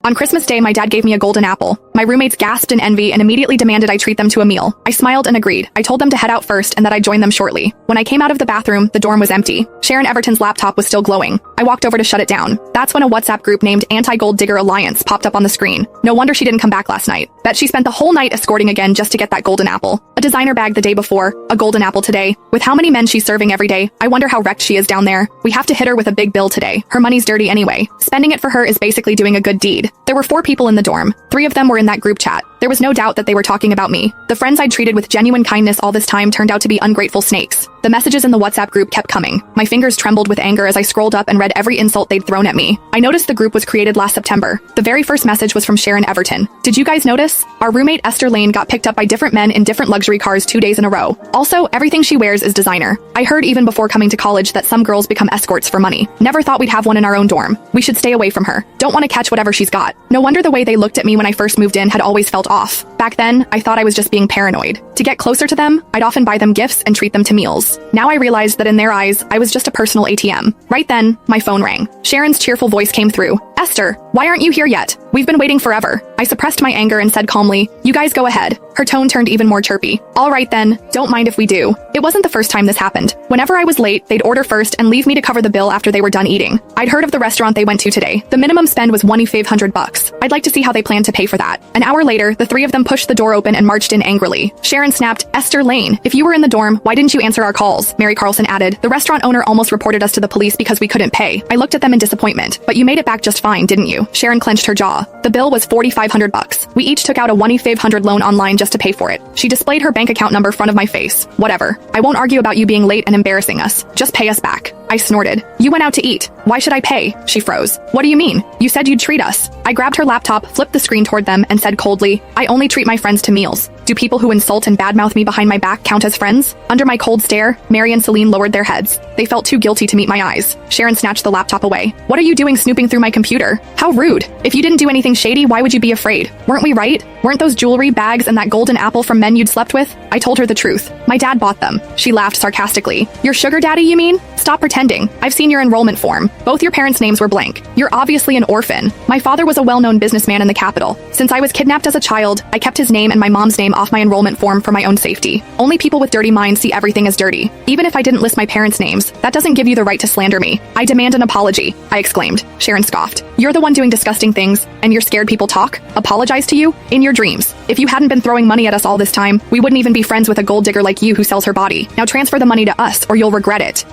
On Christmas Day, my dad gave me a golden apple. My roommates gasped in envy and immediately demanded I treat them to a meal. I smiled and agreed. I told them to head out first and that I'd join them shortly. When I came out of the bathroom, the dorm was empty. Sharon Everton's laptop was still glowing. I walked over to shut it down. That's when a WhatsApp group named Anti-Gold Digger Alliance popped up on the screen. No wonder she didn't come back last night. Bet she spent the whole night escorting again just to get that golden apple. A designer bag the day before, a golden apple today. With how many men she's serving every day, I wonder how wrecked she is down there. We have to hit her with a big bill today. Her money's dirty anyway. Spending it for her is basically doing a good deed. There were 4 people in the dorm. 3 of them were in that group chat. There was no doubt that they were talking about me. The friends I'd treated with genuine kindness all this time turned out to be ungrateful snakes. The messages in the WhatsApp group kept coming. My fingers trembled with anger as I scrolled up and read every insult they'd thrown at me. I noticed the group was created last September. The very first message was from Sharon Everton. Did you guys notice? Our roommate Esther Lane got picked up by different men in different luxury cars 2 days in a row. Also, everything she wears is designer. I heard even before coming to college that some girls become escorts for money. Never thought we'd have one in our own dorm. We should stay away from her. Don't want to catch whatever she's got. No wonder the way they looked at me when I first moved in had always felt off. Back then, I thought I was just being paranoid. To get closer to them, I'd often buy them gifts and treat them to meals. Now I realized that in their eyes, I was just a personal ATM. Right then, my phone rang. Sharon's cheerful voice came through. Esther, why aren't you here yet? We've been waiting forever. I suppressed my anger and said calmly, you guys go ahead. Her tone turned even more chirpy. All right then, don't mind if we do. It wasn't the first time this happened. Whenever I was late, they'd order first and leave me to cover the bill after they were done eating. I'd heard of the restaurant they went to today. The minimum spend was $1,500. I'd like to see how they plan to pay for that. An hour later, the 3 of them pushed the door open and marched in angrily. Sharon snapped, Esther Lane, if you were in the dorm, why didn't you answer our calls? Mary Carlson added, the restaurant owner almost reported us to the police because we couldn't pay. I looked at them in disappointment, but you made it back just fine, didn't you? Sharon clenched her jaw. The bill was $4,500. We each took out a $1,500 loan online just to pay for it. She displayed her bank account number front of my face. Whatever. I won't argue about you being late and embarrassing us. Just pay us back. I snorted. You went out to eat. Why should I pay? She froze. What do you mean? You said you'd treat us. I grabbed her laptop, flipped the screen toward them, and said coldly, I only treat my friends to meals. Do people who insult and badmouth me behind my back count as friends? Under my cold stare, Mary and Celine lowered their heads. They felt too guilty to meet my eyes. Sharon snatched the laptop away. What are you doing snooping through my computer? How rude. If you didn't do anything shady, why would you be afraid? Weren't we right? Weren't those jewelry, bags, and that golden apple from men you'd slept with? I told her the truth. My dad bought them. She laughed sarcastically. Your sugar daddy, you mean? Stop pretending. I've seen your enrollment form. Both your parents' names were blank. You're obviously an orphan. My father was a well-known businessman in the capital. Since I was kidnapped as a child, I kept his name and my mom's name off my enrollment form for my own safety. Only people with dirty minds see everything as dirty. Even if I didn't list my parents' names, that doesn't give you the right to slander me. I demand an apology, I exclaimed. Sharon scoffed. You're the one doing disgusting things, and you're scared people talk? Apologize to you? In your dreams. If you hadn't been throwing money at us all this time, we wouldn't even be friends with a gold digger like you who sells her body. Now transfer the money to us, or you'll regret it.